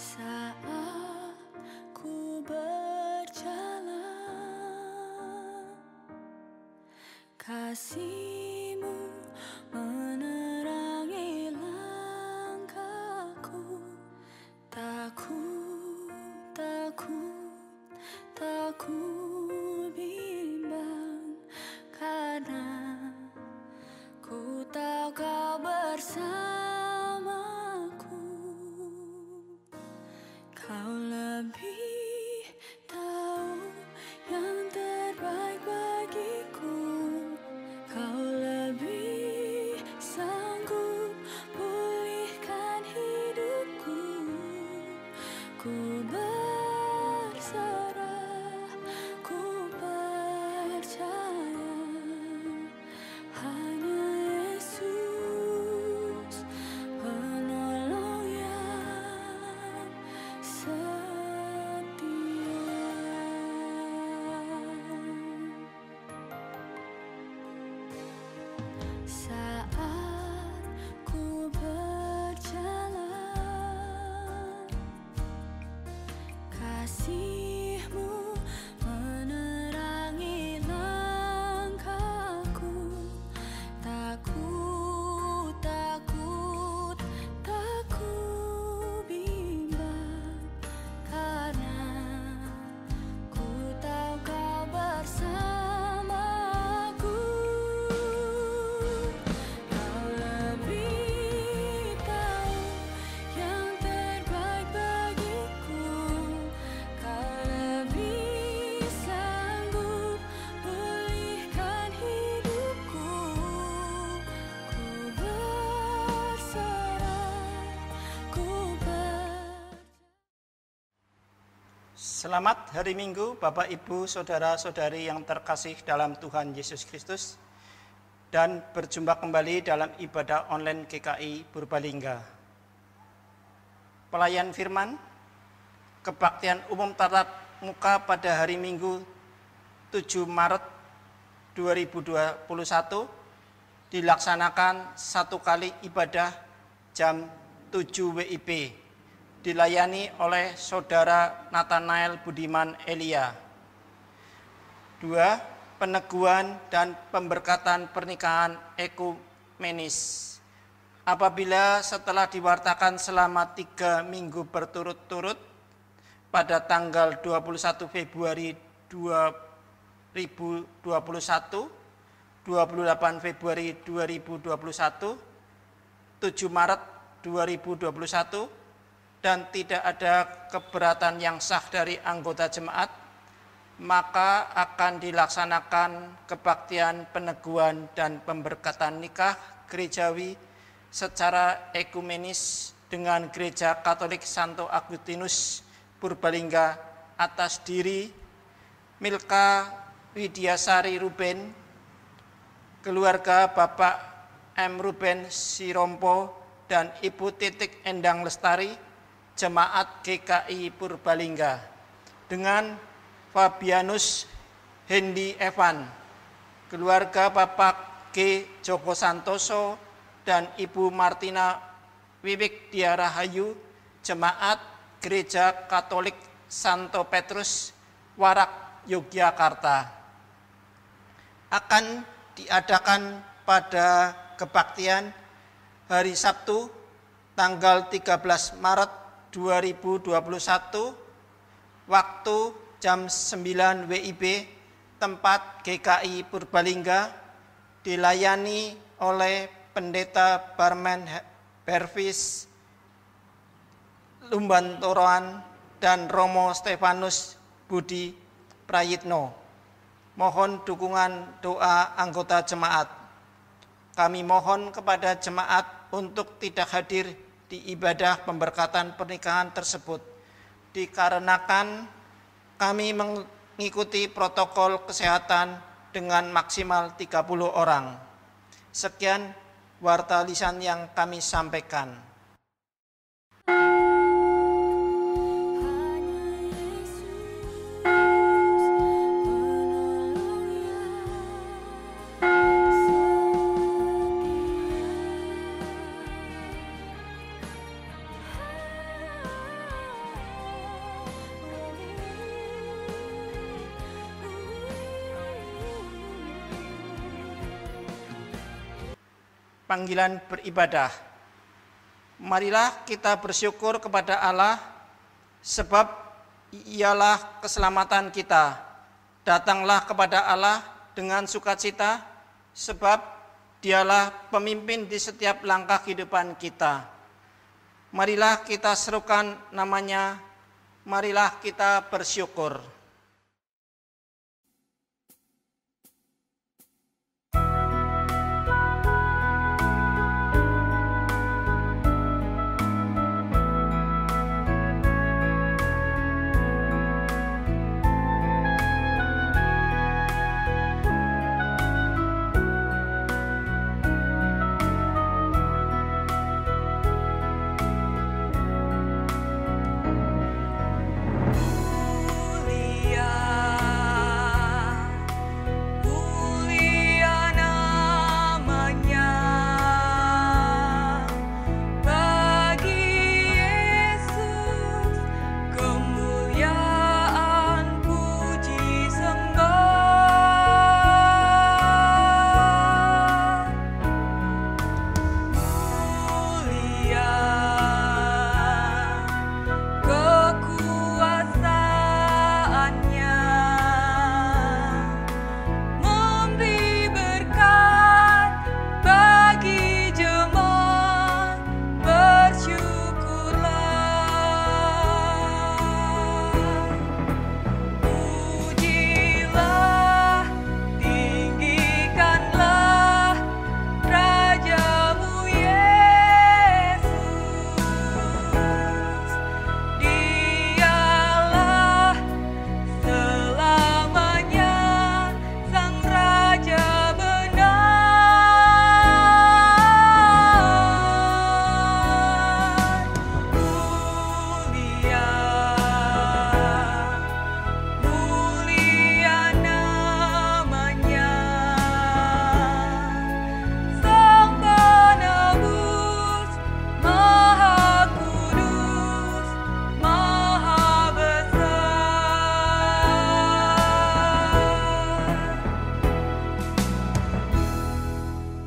Saat ku berjalan, kasih-Mu menerangi langkahku. Tak ku bimbang, karena ku tahu Kau bersamaku. Kau lebih tahu yang terbaik bagiku. Kau lebih sanggup pulihkan hidupku. Ku berserah, ku percaya, hanya Yesus penolong yang setia. Saat ku berjalan, kasih-Mu menerangi langkahku. Tak ku bimbang, karena ku tahu Kau bersamaku. Kau lebih tahu yang terbaik bagiku. Kau lebih sanggup pulihkan hidupku. Ku berserah, ku Selamat hari Minggu, Bapak, Ibu, Saudara-saudari yang terkasih dalam Tuhan Yesus Kristus, dan berjumpa kembali dalam ibadah online GKI Purbalingga. Pelayan firman, kebaktian umum tatap muka pada hari Minggu 7 Maret 2021 dilaksanakan satu kali ibadah jam 7 WIB. Dilayani oleh Saudara Nathanael Budiman Elia. 2. Peneguhan dan pemberkatan pernikahan ekumenis. Apabila setelah diwartakan selama 3 minggu berturut-turut pada tanggal 21 Februari 2021, 28 Februari 2021, 7 Maret 2021, dan tidak ada keberatan yang sah dari anggota jemaat, maka akan dilaksanakan kebaktian peneguhan dan pemberkatan nikah gerejawi secara ekumenis dengan Gereja Katolik Santo Agustinus Purbalingga atas diri Milka Widyasari Ruben, keluarga Bapak M. Ruben Sirompo dan Ibu Titik Endang Lestari, Jemaat GKI Purbalingga, dengan Fabianus Hendi Evan, keluarga Bapak G. Joko Santoso dan Ibu Martina Wiwik Diarahayu, Jemaat Gereja Katolik Santo Petrus, Warak, Yogyakarta. Akan diadakan pada kebaktian hari Sabtu tanggal 13 Maret 2021, waktu jam 9 WIB, tempat GKI Purbalingga, dilayani oleh Pendeta Barmen Bervis Lumbantoroan dan Romo Stefanus Budi Prayitno. Mohon dukungan doa anggota jemaat. Kami mohon kepada jemaat untuk tidak hadir di ibadah pemberkatan pernikahan tersebut, dikarenakan kami mengikuti protokol kesehatan dengan maksimal 30 orang. Sekian warta lisan yang kami sampaikan. panggilan beribadah. Marilah kita bersyukur kepada Allah, sebab ialah keselamatan kita. Datanglah kepada Allah dengan sukacita, sebab Dialah pemimpin di setiap langkah kehidupan kita. Marilah kita serukan namanya, marilah kita bersyukur.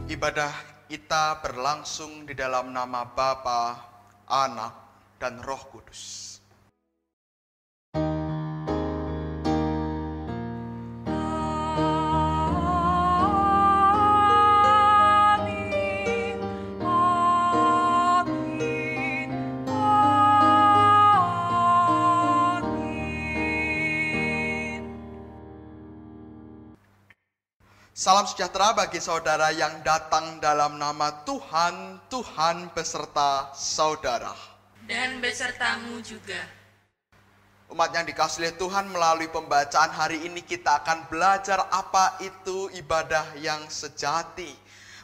Ibadah kita berlangsung di dalam nama Bapa, Anak, dan Roh Kudus. Salam sejahtera bagi saudara yang datang dalam nama Tuhan, Tuhan beserta saudara. Dan besertamu juga. Umat yang dikasihi Tuhan, melalui pembacaan hari ini kita akan belajar apa itu ibadah yang sejati.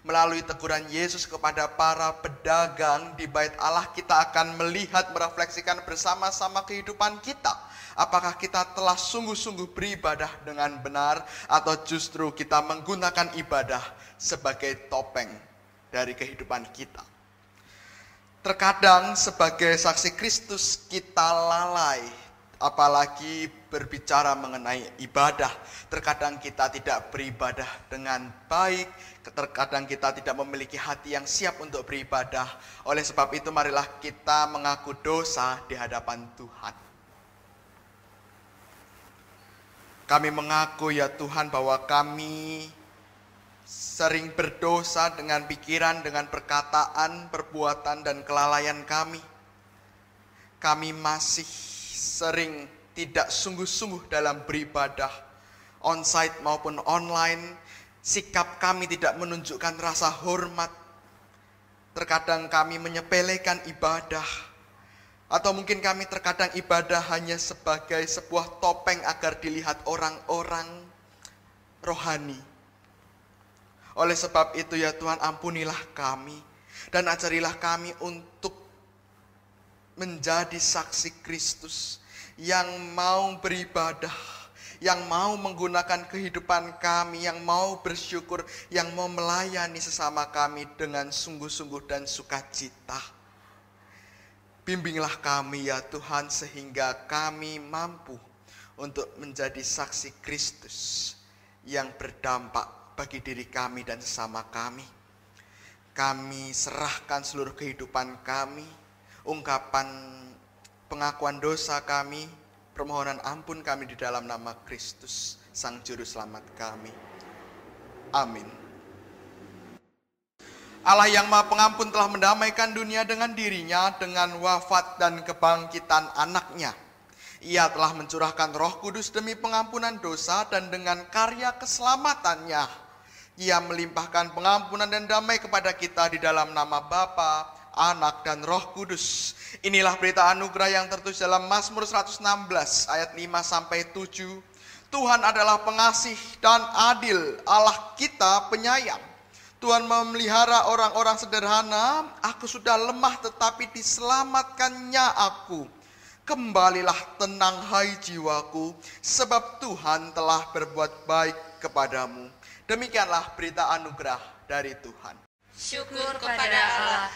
Melalui teguran Yesus kepada para pedagang di Bait Allah, kita akan melihat, merefleksikan bersama-sama kehidupan kita. Apakah kita telah sungguh-sungguh beribadah dengan benar, atau justru kita menggunakan ibadah sebagai topeng dari kehidupan kita. Terkadang sebagai saksi Kristus kita lalai, apalagi berbicara mengenai ibadah. Terkadang kita tidak beribadah dengan baik, terkadang kita tidak memiliki hati yang siap untuk beribadah. Oleh sebab itu marilah kita mengaku dosa di hadapan Tuhan. Kami mengaku ya Tuhan bahwa kami sering berdosa dengan pikiran, dengan perkataan, perbuatan, dan kelalaian kami. Kami masih sering tidak sungguh-sungguh dalam beribadah, onsite maupun online. Sikap kami tidak menunjukkan rasa hormat. Terkadang kami menyepelekan ibadah. Atau mungkin kami terkadang ibadah hanya sebagai sebuah topeng agar dilihat orang-orang rohani. Oleh sebab itu ya Tuhan, ampunilah kami dan ajarilah kami untuk menjadi saksi Kristus yang mau beribadah, yang mau menggunakan kehidupan kami, yang mau bersyukur, yang mau melayani sesama kami dengan sungguh-sungguh dan sukacita. Bimbinglah kami ya Tuhan sehingga kami mampu untuk menjadi saksi Kristus yang berdampak bagi diri kami dan sesama kami. kami serahkan seluruh kehidupan kami, ungkapan pengakuan dosa kami, permohonan ampun kami di dalam nama Kristus, Sang Juru Selamat kami. Amin. Allah yang Maha Pengampun telah mendamaikan dunia dengan dirinya dengan wafat dan kebangkitan anaknya. Ia telah mencurahkan Roh Kudus demi pengampunan dosa, dan dengan karya keselamatannya Ia melimpahkan pengampunan dan damai kepada kita di dalam nama Bapa, Anak, dan Roh Kudus. Inilah berita anugerah yang tertulis dalam Mazmur 116 ayat 5-7. Tuhan adalah pengasih dan adil, Allah kita penyayang. Tuhan memelihara orang-orang sederhana. Aku sudah lemah tetapi diselamatkannya aku. Kembalilah tenang hai jiwaku, sebab Tuhan telah berbuat baik kepadamu. Demikianlah berita anugerah dari Tuhan. Syukur kepada Allah.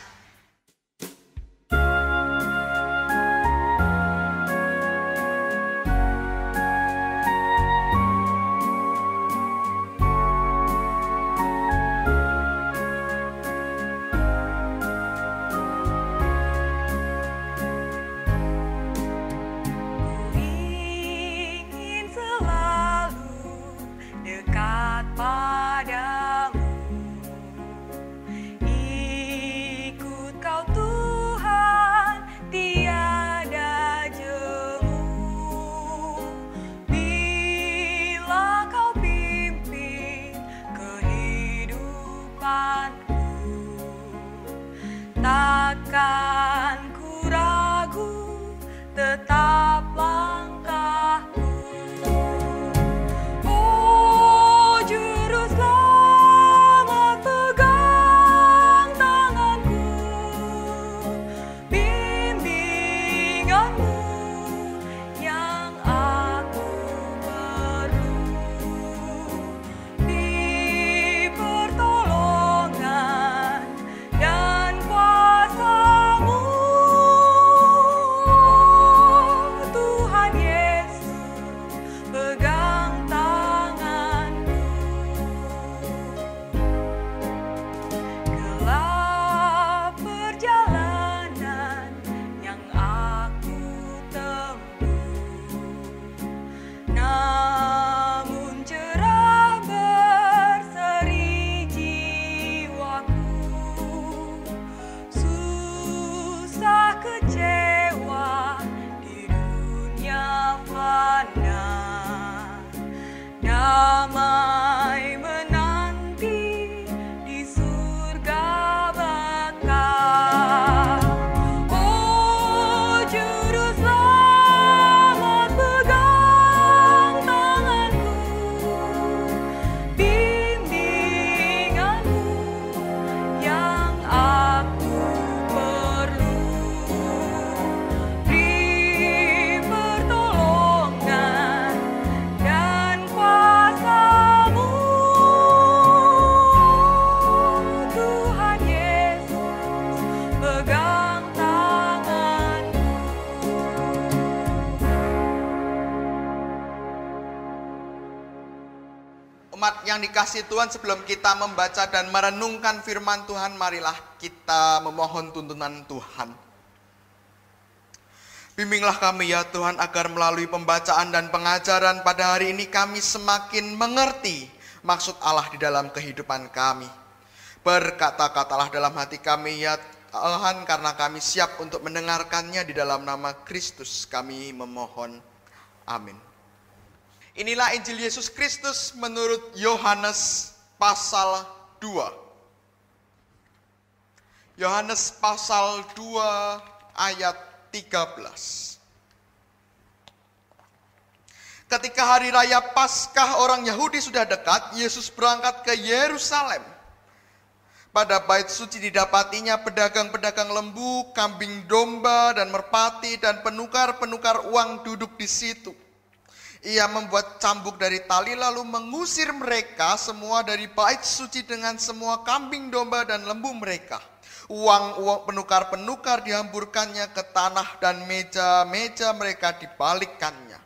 Takkan ku ragu, tetap langkahku. Oh Juru Selamat, pegang tanganku, bimbinganmu yang aku perlu. Di pertolongan dan kuasa-Mu, Tuhan Yesus, pegang tanganku. Gelap perjalanan yang aku tempuh, namun cerah berseri jiwaku. Susah kecewa di dunia fana, damai menanti di surga baka. Oh Juru Selamat, pegang tanganku, bimbinganmu yang aku perlu. Di pertolongan dan kuasa-Mu, Tuhan Yesus, pegang tanganku. Umat yang dikasihi Tuhan, sebelum kita membaca dan merenungkan firman Tuhan, marilah kita memohon tuntunan Tuhan. Bimbinglah kami ya Tuhan, agar melalui pembacaan dan pengajaran pada hari ini kami semakin mengerti maksud Allah di dalam kehidupan kami. Berkata-katalah dalam hati kami ya Tuhan, karena kami siap untuk mendengarkannya. Di dalam nama Kristus kami memohon. Amin. Inilah Injil Yesus Kristus menurut Yohanes pasal 2. Yohanes pasal 2 ayat 13. Ketika hari raya Paskah orang Yahudi sudah dekat, Yesus berangkat ke Yerusalem. Pada bait suci didapatinya pedagang-pedagang lembu, kambing domba, dan merpati, dan penukar-penukar uang duduk di situ. Ia membuat cambuk dari tali lalu mengusir mereka semua dari bait suci dengan semua kambing domba dan lembu mereka. Uang penukar-penukar dihamburkannya ke tanah dan meja-meja mereka dibalikkannya.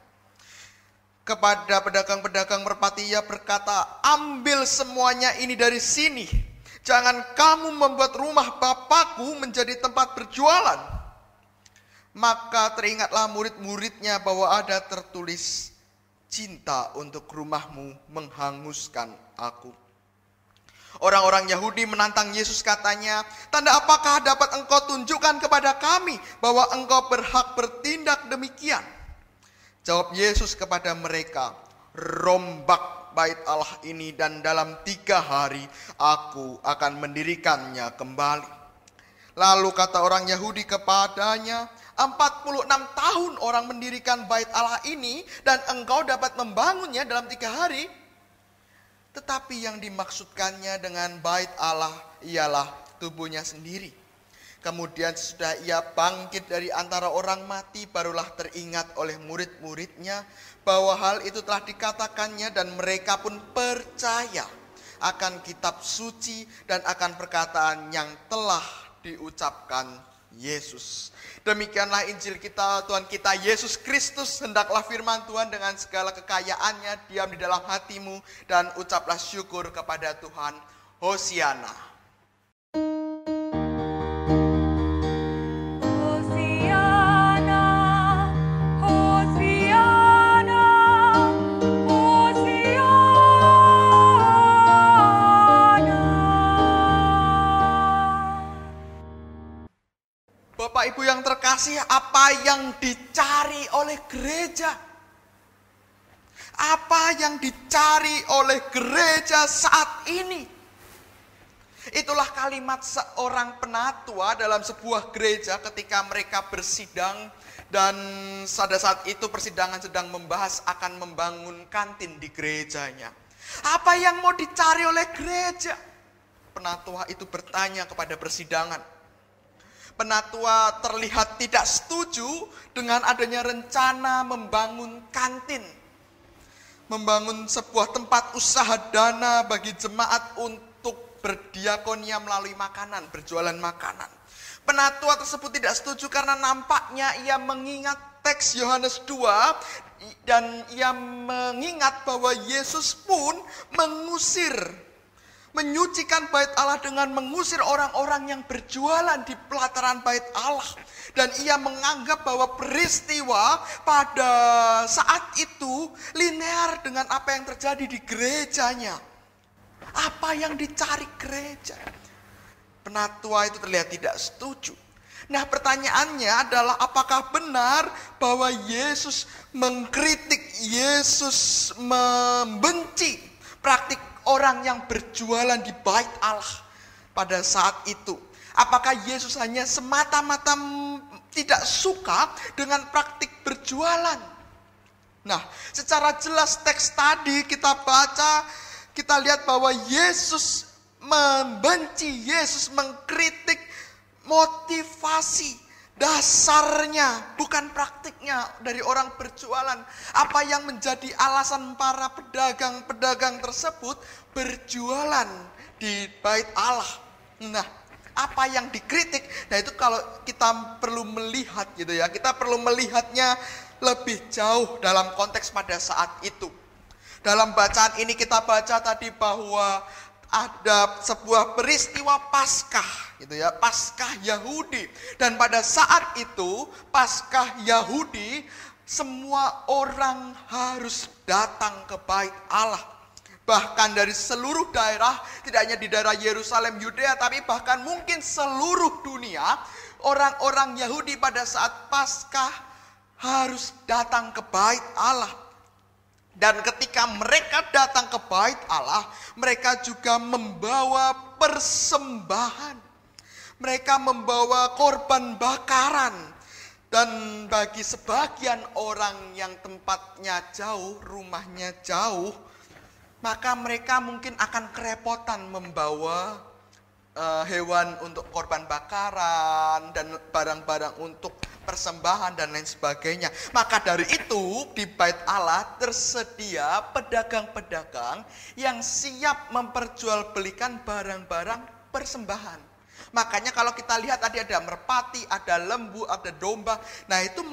Kepada pedagang-pedagang merpati ia berkata, "Ambil semuanya ini dari sini. Jangan kamu membuat rumah Bapakku menjadi tempat berjualan. Maka teringatlah murid-muridnya bahwa ada tertulis, cinta untuk rumahmu menghanguskan aku. Orang-orang Yahudi menantang Yesus, katanya, tanda apakah dapat engkau tunjukkan kepada kami bahwa engkau berhak bertindak demikian? Jawab Yesus kepada mereka, rombak bait Allah ini dan dalam 3 hari aku akan mendirikannya kembali. Lalu kata orang Yahudi kepadanya, 46 tahun orang mendirikan bait Allah ini dan engkau dapat membangunnya dalam 3 hari. Tetapi yang dimaksudkannya dengan bait Allah ialah tubuhnya sendiri. Kemudian sesudah ia bangkit dari antara orang mati, barulah teringat oleh murid-muridnya bahwa hal itu telah dikatakannya, dan mereka pun percaya akan kitab suci dan akan perkataan yang telah diucapkan Yesus. Demikianlah Injil kita, Tuhan kita Yesus Kristus. Hendaklah firman Tuhan dengan segala kekayaannya diam di dalam hatimu, dan ucaplah syukur kepada Tuhan. Hosiana. Hosiana, Hosiana, Hosiana. Bapak Ibu yang terkasih, apa yang dicari oleh gereja? Apa yang dicari oleh gereja saat ini? Itulah kalimat seorang penatua dalam sebuah gereja ketika mereka bersidang, dan pada saat itu persidangan sedang membahas akan membangun kantin di gerejanya. Apa yang mau dicari oleh gereja? Penatua itu bertanya kepada persidangan. Penatua terlihat tidak setuju dengan adanya rencana membangun kantin, membangun sebuah tempat usaha dana bagi jemaat untuk berdiakonia melalui makanan, berjualan makanan. Penatua tersebut tidak setuju karena nampaknya ia mengingat teks Yohanes 2 dan ia mengingat bahwa Yesus pun menyucikan bait Allah dengan mengusir orang-orang yang berjualan di pelataran bait Allah. Dan ia menganggap bahwa peristiwa pada saat itu linear dengan apa yang terjadi di gerejanya. Apa yang dicari gereja? Penatua itu terlihat tidak setuju. Nah, pertanyaannya adalah apakah benar bahwa Yesus mengkritik, Yesus membenci praktik orang yang berjualan di bait Allah pada saat itu? Apakah Yesus hanya semata-mata tidak suka dengan praktik berjualan? Nah, secara jelas teks tadi kita baca, kita lihat bahwa Yesus membenci, Yesus mengkritik motivasi dasarnya, bukan praktiknya dari orang berjualan. Apa yang menjadi alasan para pedagang-pedagang tersebut berjualan di bait Allah? Nah, apa yang dikritik? Nah, itu kalau kita perlu melihat gitu ya, kita perlu melihatnya lebih jauh dalam konteks pada saat itu. Dalam bacaan ini kita baca tadi bahwa ada sebuah peristiwa Paskah gitu ya, Paskah Yahudi. Dan pada saat itu Paskah Yahudi, semua orang harus datang ke bait Allah. Bahkan dari seluruh daerah, tidak hanya di daerah Yerusalem, Yudea, tapi bahkan mungkin seluruh dunia, orang-orang Yahudi pada saat Paskah harus datang ke bait Allah. Dan ketika mereka datang ke bait Allah, mereka juga membawa persembahan. Mereka membawa korban bakaran. Dan bagi sebagian orang yang tempatnya jauh, rumahnya jauh, maka mereka mungkin akan kerepotan membawa hewan untuk korban bakaran dan barang-barang untuk persembahan dan lain sebagainya. Maka dari itu di bait Allah tersedia pedagang-pedagang yang siap memperjualbelikan barang-barang persembahan. Makanya kalau kita lihat tadi ada merpati, ada lembu, ada domba. Nah, itu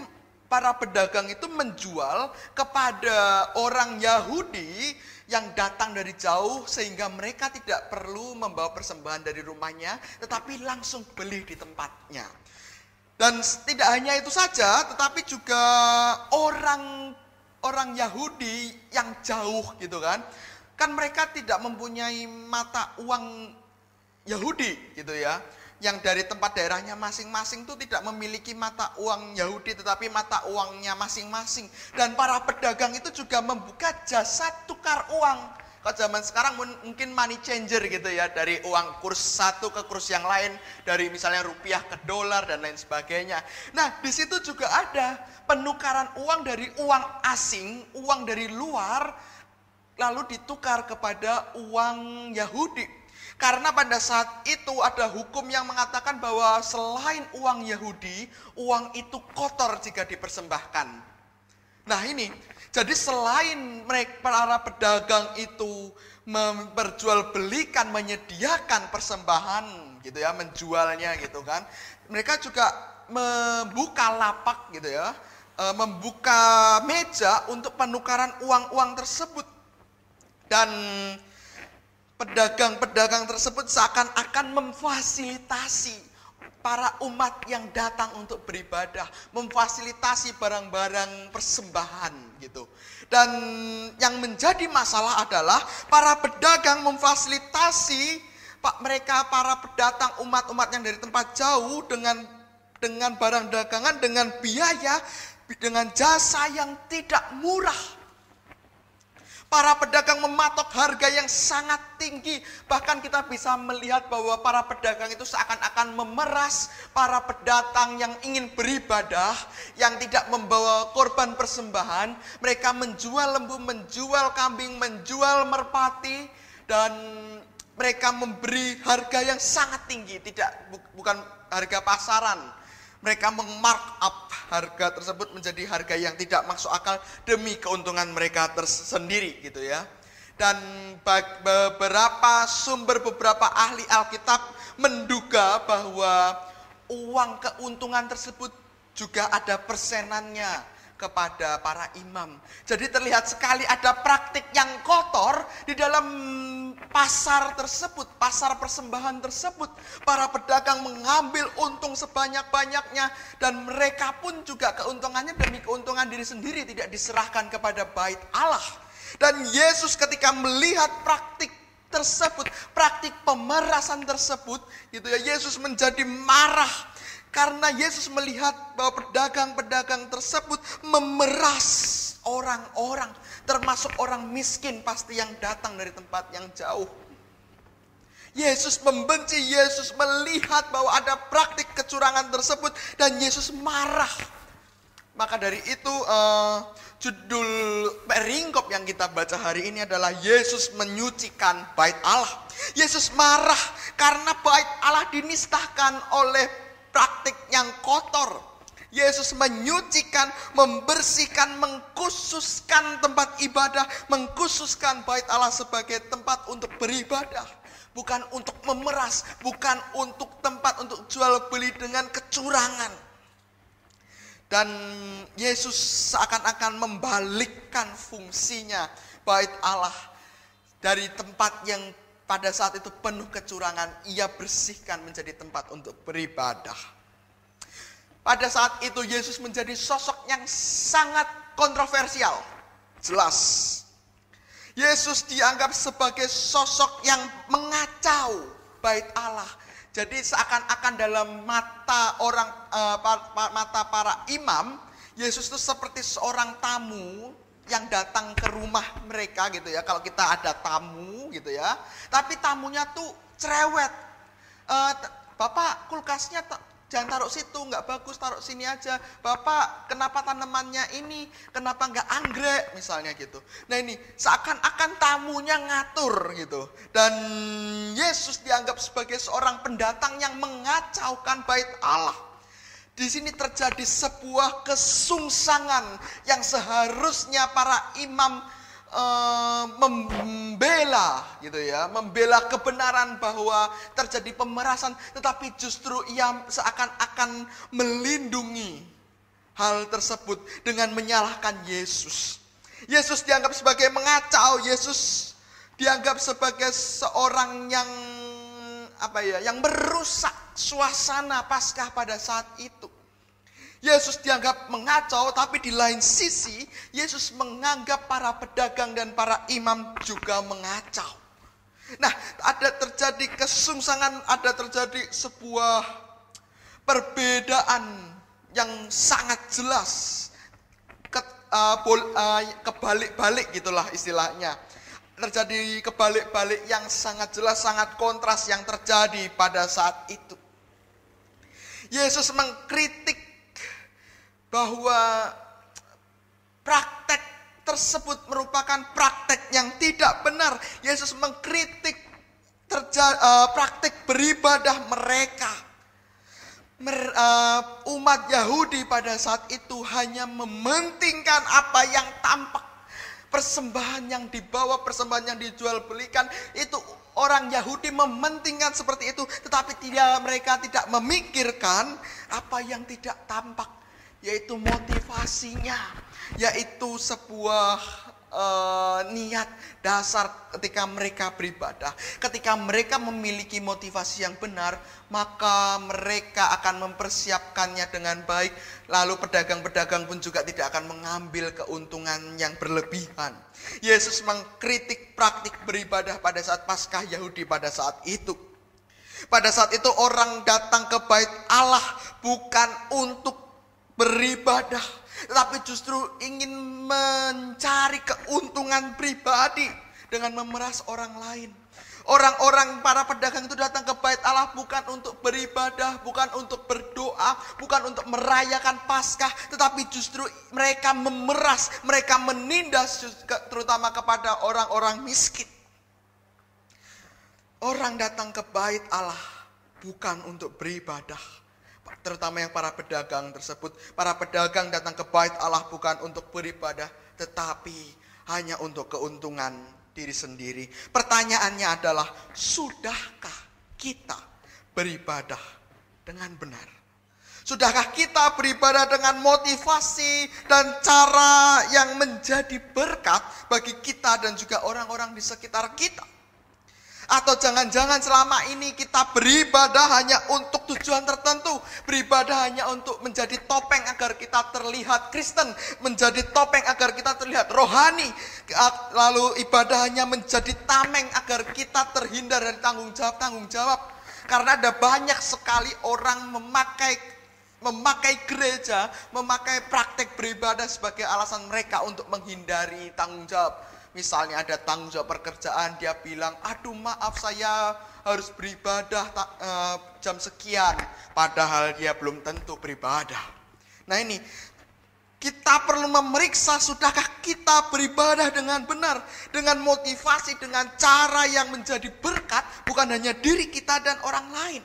para pedagang itu menjual kepada orang Yahudi yang datang dari jauh sehingga mereka tidak perlu membawa persembahan dari rumahnya, tetapi langsung beli di tempatnya. Dan tidak hanya itu saja, tetapi juga orang Yahudi yang jauh gitu kan. Kan mereka tidak mempunyai mata uang Yahudi gitu ya. Yang dari tempat daerahnya masing-masing itu tidak memiliki mata uang Yahudi, tetapi mata uangnya masing-masing. Dan para pedagang itu juga membuka jasa tukar uang. Kalau zaman sekarang mungkin money changer gitu ya, dari uang kurs satu ke kurs yang lain, dari misalnya rupiah ke dolar dan lain sebagainya. Nah, di situ juga ada penukaran uang dari uang asing, uang dari luar, lalu ditukar kepada uang Yahudi. Karena pada saat itu ada hukum yang mengatakan bahwa selain uang Yahudi, uang itu kotor jika dipersembahkan. Nah ini, jadi selain mereka para pedagang itu memperjualbelikan, menyediakan persembahan gitu ya, menjualnya gitu kan, mereka juga membuka lapak gitu ya, membuka meja untuk penukaran uang-uang tersebut. Dan pedagang-pedagang tersebut seakan-akan memfasilitasi para umat yang datang untuk beribadah, memfasilitasi barang-barang persembahan gitu. Dan yang menjadi masalah adalah para pedagang memfasilitasi mereka para pendatang umat-umat yang dari tempat jauh dengan barang dagangan, dengan biaya, dengan jasa yang tidak murah. Para pedagang mematok harga yang sangat tinggi. Bahkan kita bisa melihat bahwa para pedagang itu seakan-akan memeras para pendatang yang ingin beribadah, yang tidak membawa korban persembahan. Mereka menjual lembu, menjual kambing, menjual merpati, dan mereka memberi harga yang sangat tinggi, bukan harga pasaran. Mereka meng-markup harga tersebut menjadi harga yang tidak masuk akal demi keuntungan mereka tersendiri gitu ya. Dan beberapa ahli Alkitab menduga bahwa uang keuntungan tersebut juga ada persenannya kepada para imam. Jadi terlihat sekali ada praktik yang kotor di dalam pasar tersebut, pasar persembahan tersebut. Para pedagang mengambil untung sebanyak-banyaknya, dan mereka pun juga keuntungannya demi keuntungan diri sendiri, tidak diserahkan kepada bait Allah. Dan Yesus ketika melihat praktik tersebut, praktik pemerasan tersebut, gitu ya, Yesus menjadi marah. Karena Yesus melihat bahwa pedagang-pedagang tersebut memeras orang-orang, termasuk orang miskin pasti yang datang dari tempat yang jauh. Yesus membenci, Yesus melihat bahwa ada praktik kecurangan tersebut dan Yesus marah. Maka dari itu judul peringkop yang kita baca hari ini adalah Yesus menyucikan bait Allah. Yesus marah karena bait Allah dinistahkan oleh praktik yang kotor. Yesus menyucikan, membersihkan, mengkhususkan tempat ibadah, mengkhususkan bait Allah sebagai tempat untuk beribadah, bukan untuk memeras, bukan untuk tempat untuk jual beli dengan kecurangan. Dan Yesus seakan-akan membalikkan fungsinya bait Allah dari tempat yang pada saat itu penuh kecurangan, ia bersihkan menjadi tempat untuk beribadah. Pada saat itu Yesus menjadi sosok yang sangat kontroversial. Jelas. Yesus dianggap sebagai sosok yang mengacau bait Allah. Jadi seakan-akan dalam mata mata para imam, Yesus itu seperti seorang tamu yang datang ke rumah mereka gitu ya. Kalau kita ada tamu gitu ya, tapi tamunya tuh cerewet. Bapak kulkasnya jangan taruh situ, nggak bagus, taruh sini aja. Bapak kenapa tanamannya ini, kenapa nggak anggrek misalnya gitu. Nah ini seakan-akan tamunya ngatur gitu. Dan Yesus dianggap sebagai seorang pendatang yang mengacaukan bait Allah. Di sini terjadi sebuah kesungsangan yang seharusnya para imam membela gitu ya, membela kebenaran bahwa terjadi pemerasan, tetapi justru ia seakan-akan melindungi hal tersebut dengan menyalahkan Yesus. Yesus dianggap sebagai mengacau. Yesus dianggap sebagai seorang yang yang merusak suasana Paskah pada saat itu. Yesus dianggap mengacau, tapi di lain sisi Yesus menganggap para pedagang dan para imam juga mengacau. Nah, ada terjadi kesungsangan, ada terjadi sebuah perbedaan yang sangat jelas, kebalik-balik gitulah istilahnya. Terjadi kebalik-balik yang sangat jelas, sangat kontras yang terjadi pada saat itu. Yesus mengkritik bahwa praktek tersebut merupakan praktek yang tidak benar. Yesus mengkritik praktek beribadah mereka. Umat Yahudi pada saat itu hanya mementingkan apa yang tampak. Persembahan yang dibawa, persembahan yang dijual belikan, itu orang Yahudi mementingkan seperti itu. Tetapi mereka tidak memikirkan apa yang tidak tampak, yaitu motivasinya, yaitu sebuah niat dasar ketika mereka beribadah. Ketika mereka memiliki motivasi yang benar, maka mereka akan mempersiapkannya dengan baik. Lalu pedagang-pedagang pun juga tidak akan mengambil keuntungan yang berlebihan. Yesus mengkritik praktik beribadah pada saat Paskah Yahudi pada saat itu. Pada saat itu orang datang ke bait Allah bukan untuk beribadah, tetapi justru ingin mencari keuntungan pribadi dengan memeras orang lain. Orang-orang para pedagang itu datang ke bait Allah bukan untuk beribadah, bukan untuk berdoa, bukan untuk merayakan Paskah, tetapi justru mereka memeras, mereka menindas terutama kepada orang-orang miskin. Orang datang ke bait Allah bukan untuk beribadah. Terutama yang para pedagang tersebut. Para pedagang datang ke bait Allah bukan untuk beribadah, tetapi hanya untuk keuntungan diri sendiri. Pertanyaannya adalah, sudahkah kita beribadah dengan benar? Sudahkah kita beribadah dengan motivasi dan cara yang menjadi berkat bagi kita dan juga orang-orang di sekitar kita? Atau jangan-jangan selama ini kita beribadah hanya untuk tujuan tertentu. Beribadah hanya untuk menjadi topeng agar kita terlihat Kristen. Menjadi topeng agar kita terlihat rohani. Lalu ibadah hanya menjadi tameng agar kita terhindar dari tanggung jawab. Karena ada banyak sekali orang memakai gereja, memakai praktek beribadah sebagai alasan mereka untuk menghindari tanggung jawab. Misalnya ada tanggung jawab pekerjaan, dia bilang, aduh maaf saya harus beribadah jam sekian. Padahal dia belum tentu beribadah. Nah ini, kita perlu memeriksa sudahkah kita beribadah dengan benar. Dengan motivasi, dengan cara yang menjadi berkat, bukan hanya diri kita dan orang lain.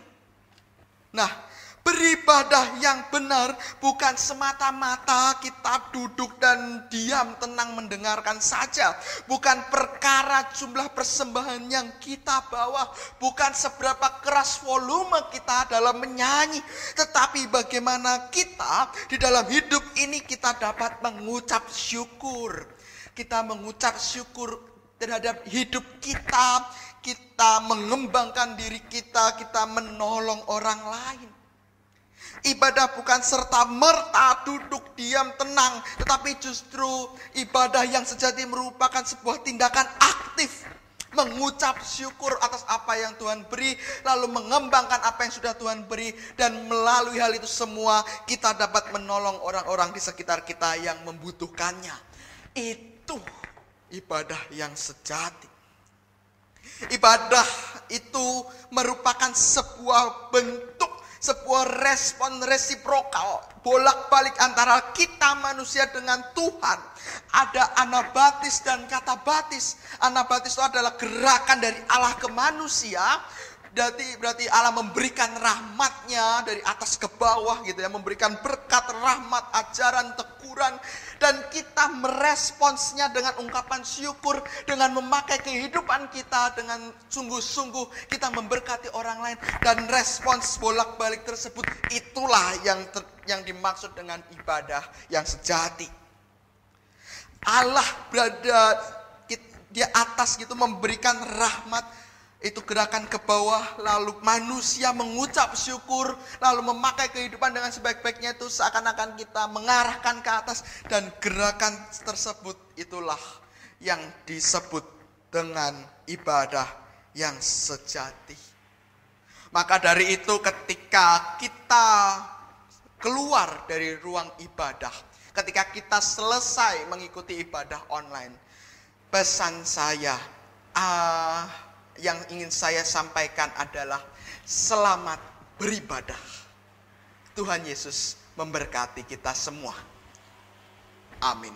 Nah, beribadah yang benar bukan semata-mata kita duduk dan diam tenang mendengarkan saja. Bukan perkara jumlah persembahan yang kita bawa. Bukan seberapa keras volume kita dalam menyanyi. Tetapi bagaimana kita di dalam hidup ini kita dapat mengucap syukur. Kita mengucap syukur terhadap hidup kita. Kita mengembangkan diri kita. Kita menolong orang lain. Ibadah bukan serta-merta duduk diam tenang, tetapi justru ibadah yang sejati merupakan sebuah tindakan aktif. Mengucap syukur atas apa yang Tuhan beri, lalu mengembangkan apa yang sudah Tuhan beri, dan melalui hal itu semua kita dapat menolong orang-orang di sekitar kita yang membutuhkannya. Itu ibadah yang sejati. Ibadah itu merupakan sebuah bentuk, sebuah respon resiprokal, bolak-balik antara kita manusia dengan Tuhan. Ada anabatis dan katabatis. Anabatis itu adalah gerakan dari Allah ke manusia. Berarti Allah memberikan rahmatnya dari atas ke bawah gitu ya, memberikan berkat, rahmat, ajaran, teguran, dan kita meresponsnya dengan ungkapan syukur, dengan memakai kehidupan kita dengan sungguh-sungguh kita memberkati orang lain, dan respons bolak-balik tersebut itulah yang dimaksud dengan ibadah yang sejati. Allah berada di atas gitu, memberikan rahmat, itu gerakan ke bawah, lalu manusia mengucap syukur, lalu memakai kehidupan dengan sebaik-baiknya, itu seakan-akan kita mengarahkan ke atas, dan gerakan tersebut itulah yang disebut dengan ibadah yang sejati. Maka dari itu ketika kita keluar dari ruang ibadah, ketika kita selesai mengikuti ibadah online, pesan saya yang ingin saya sampaikan adalah selamat beribadah. Tuhan Yesus memberkati kita semua. Amin.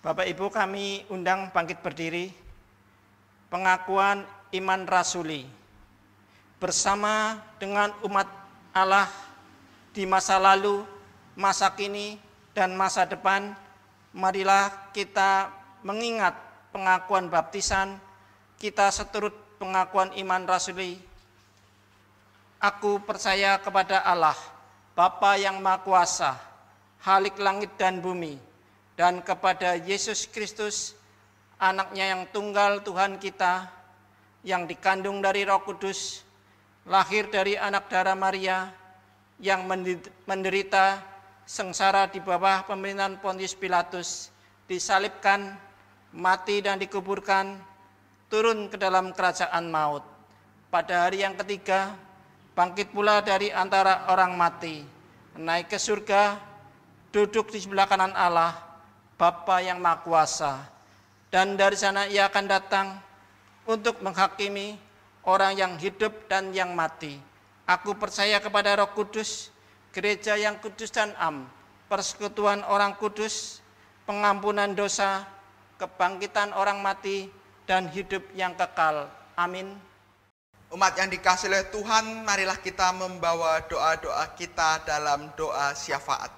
Bapak Ibu, kami undang bangkit berdiri. Pengakuan iman rasuli. Bersama dengan umat Allah di masa lalu, masa kini, dan masa depan, marilah kita mengingat pengakuan baptisan, kita seturut pengakuan iman rasuli. Aku percaya kepada Allah, Bapa yang Maha Kuasa, Khalik langit dan bumi, dan kepada Yesus Kristus, anaknya yang tunggal Tuhan kita, yang dikandung dari Roh Kudus, lahir dari anak darah Maria, yang menderita sengsara di bawah pemerintahan Pontius Pilatus, disalibkan, mati dan dikuburkan, turun ke dalam kerajaan maut. Pada hari yang ketiga, bangkit pula dari antara orang mati, naik ke surga, duduk di sebelah kanan Allah, Bapa yang Maha Kuasa, dan dari sana ia akan datang untuk menghakimi orang yang hidup dan yang mati. Aku percaya kepada Roh Kudus, gereja yang kudus dan am, persekutuan orang kudus, pengampunan dosa, kebangkitan orang mati, dan hidup yang kekal. Amin. Umat yang dikasihi oleh Tuhan, marilah kita membawa doa-doa kita dalam doa syafaat.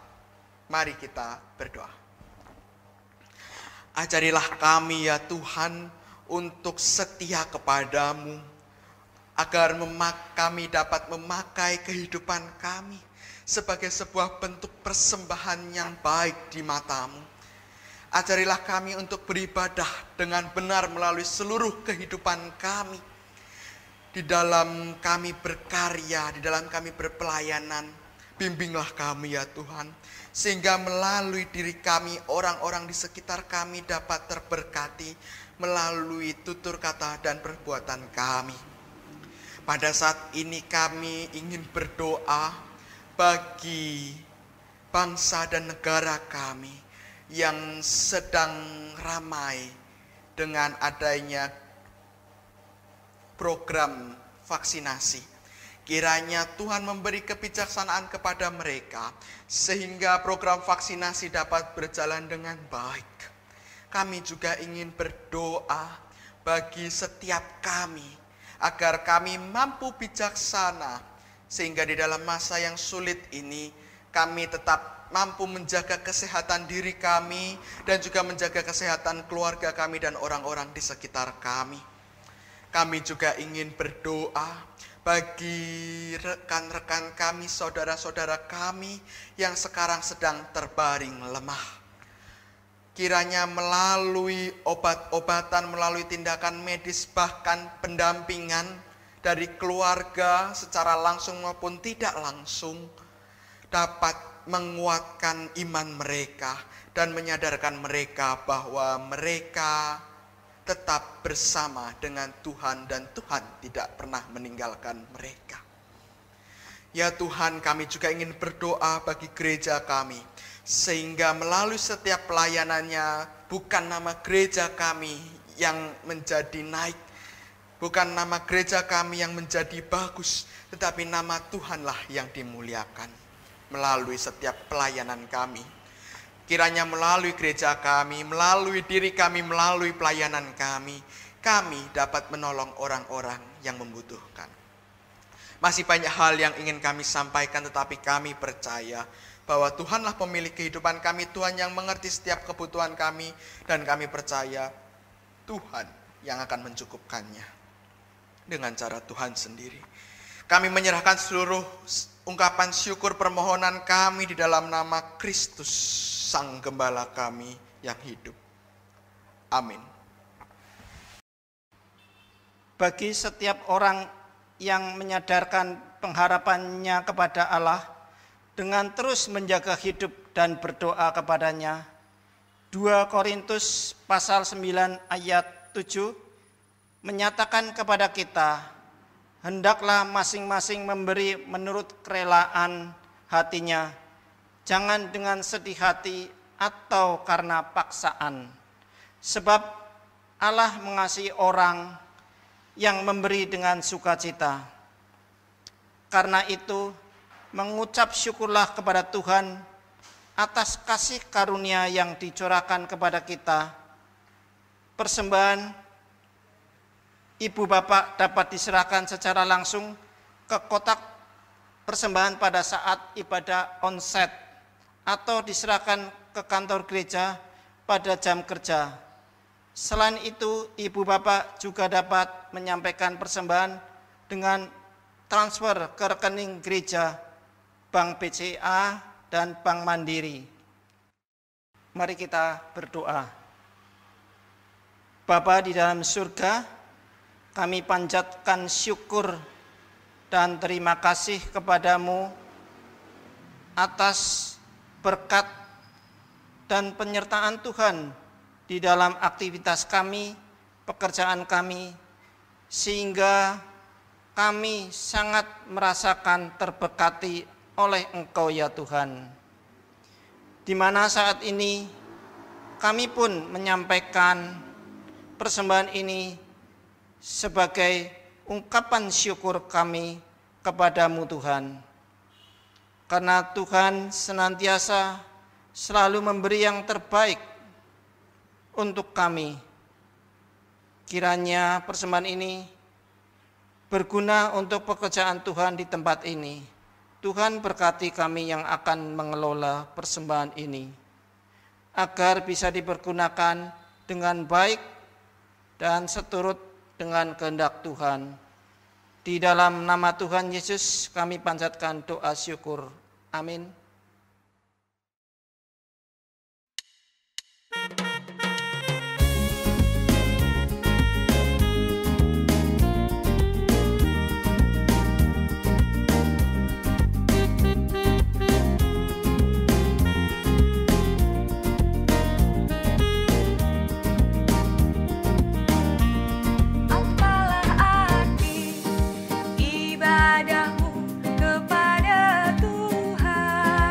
Mari kita berdoa. Ajarilah kami ya Tuhan untuk setia kepadamu, agar kami dapat memakai kehidupan kami sebagai sebuah bentuk persembahan yang baik di matamu. Ajarilah kami untuk beribadah dengan benar melalui seluruh kehidupan kami. Di dalam kami berkarya, di dalam kami berpelayanan, bimbinglah kami ya Tuhan, sehingga melalui diri kami, orang-orang di sekitar kami dapat terberkati melalui tutur kata dan perbuatan kami. Pada saat ini kami ingin berdoa bagi bangsa dan negara kami yang sedang ramai dengan adanya program vaksinasi. Kiranya Tuhan memberi kebijaksanaan kepada mereka, sehingga program vaksinasi dapat berjalan dengan baik. Kami juga ingin berdoa bagi setiap kami, agar kami mampu bijaksana, sehingga di dalam masa yang sulit ini, kami tetap mampu menjaga kesehatan diri kami, dan juga menjaga kesehatan keluarga kami dan orang-orang di sekitar kami. Kami juga ingin berdoa bagi rekan-rekan kami, saudara-saudara kami yang sekarang sedang terbaring lemah. Kiranya melalui obat-obatan, melalui tindakan medis, bahkan pendampingan dari keluarga secara langsung maupun tidak langsung, dapat menguatkan iman mereka dan menyadarkan mereka bahwa mereka tetap bersama dengan Tuhan dan Tuhan tidak pernah meninggalkan mereka. Ya Tuhan, kami juga ingin berdoa bagi gereja kami, sehingga melalui setiap pelayanannya bukan nama gereja kami yang menjadi naik, bukan nama gereja kami yang menjadi bagus, tetapi nama Tuhanlah yang dimuliakan melalui setiap pelayanan kami. Kiranya melalui gereja kami, melalui diri kami, melalui pelayanan kami, kami dapat menolong orang-orang yang membutuhkan. Masih banyak hal yang ingin kami sampaikan, tetapi kami percaya bahwa Tuhanlah pemilik kehidupan kami, Tuhan yang mengerti setiap kebutuhan kami, dan kami percaya Tuhan yang akan mencukupkannya dengan cara Tuhan sendiri. Kami menyerahkan seluruh ungkapan syukur permohonan kami di dalam nama Kristus, Sang Gembala kami yang hidup. Amin. Bagi setiap orang yang menyadarkan pengharapannya kepada Allah dengan terus menjaga hidup dan berdoa kepadanya, 2 Korintus pasal 9 ayat 7 menyatakan kepada kita, hendaklah masing-masing memberi menurut kerelaan hatinya, jangan dengan sedih hati atau karena paksaan. Sebab Allah mengasihi orang yang memberi dengan sukacita. Karena itu, mengucap syukurlah kepada Tuhan atas kasih karunia yang dicurahkan kepada kita. Persembahan ibu bapak dapat diserahkan secara langsung ke kotak persembahan pada saat ibadah onset atau diserahkan ke kantor gereja pada jam kerja. Selain itu, ibu bapak juga dapat menyampaikan persembahan dengan transfer ke rekening gereja, Bank BCA, dan Bank Mandiri. Mari kita berdoa. Bapa di dalam surga, kami panjatkan syukur dan terima kasih kepadamu atas berkat dan penyertaan Tuhan di dalam aktivitas kami, pekerjaan kami, sehingga kami sangat merasakan terberkati oleh Engkau ya Tuhan. Di mana saat ini kami pun menyampaikan persembahan ini sebagai ungkapan syukur kami kepadamu Tuhan. Karena Tuhan senantiasa selalu memberi yang terbaik untuk kami. Kiranya persembahan ini berguna untuk pekerjaan Tuhan di tempat ini. Tuhan berkati kami yang akan mengelola persembahan ini, agar bisa dipergunakan dengan baik dan seturut dengan kehendak Tuhan. Di dalam nama Tuhan Yesus kami panjatkan doa syukur. Amin. Apalah arti ibadahmu kepada Tuhan?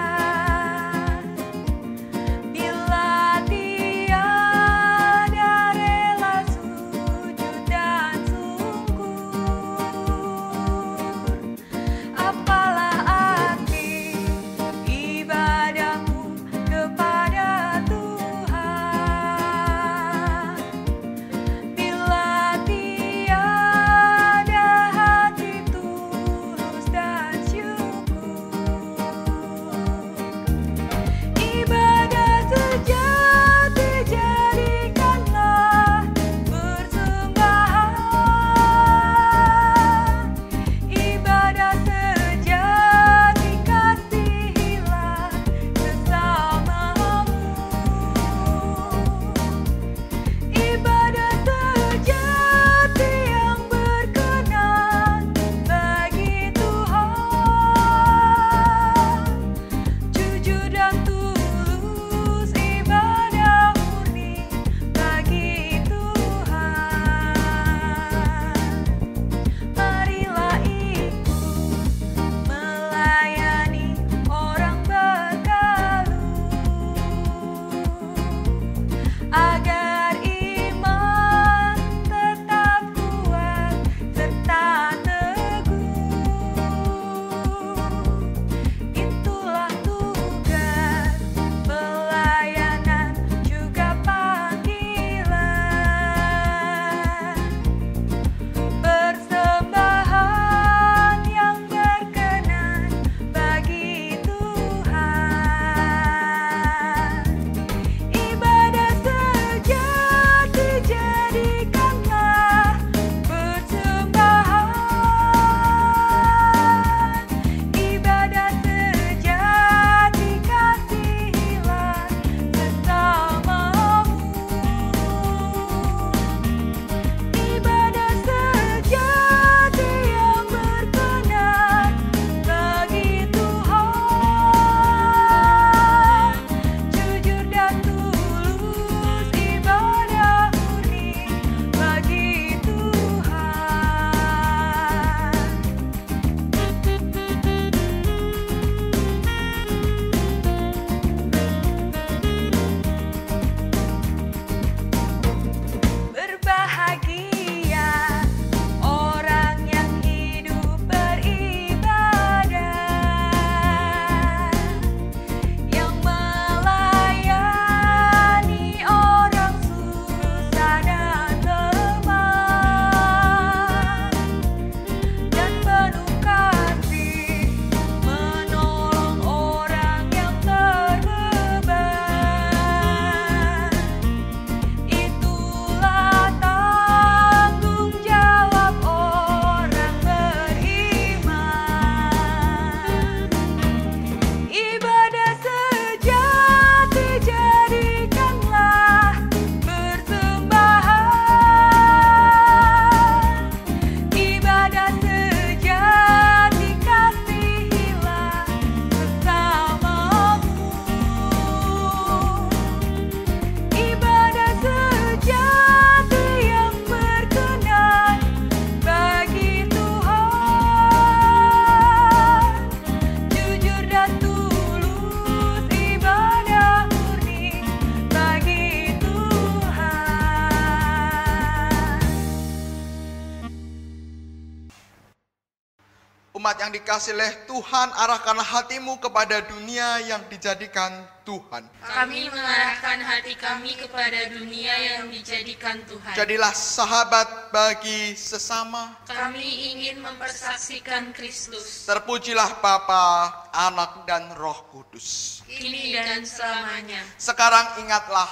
jemaat yang dikasihi oleh Tuhan, arahkanlah hatimu kepada dunia yang dijadikan Tuhan. Kami mengarahkan hati kami kepada dunia yang dijadikan Tuhan. Jadilah sahabat bagi sesama. Kami ingin mempersaksikan Kristus, Terpujilah Bapa, Anak, dan Roh Kudus. kini dan selamanya. Sekarang ingatlah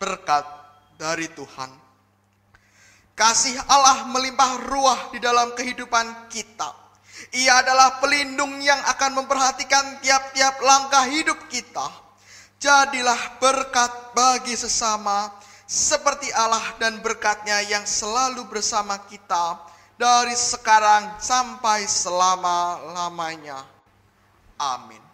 berkat dari Tuhan. Kasih Allah melimpah ruah di dalam kehidupan kita. Ia adalah pelindung yang akan memperhatikan tiap-tiap langkah hidup kita. Jadilah berkat bagi sesama seperti Allah dan berkat-Nya yang selalu bersama kita dari sekarang sampai selama-lamanya. Amin.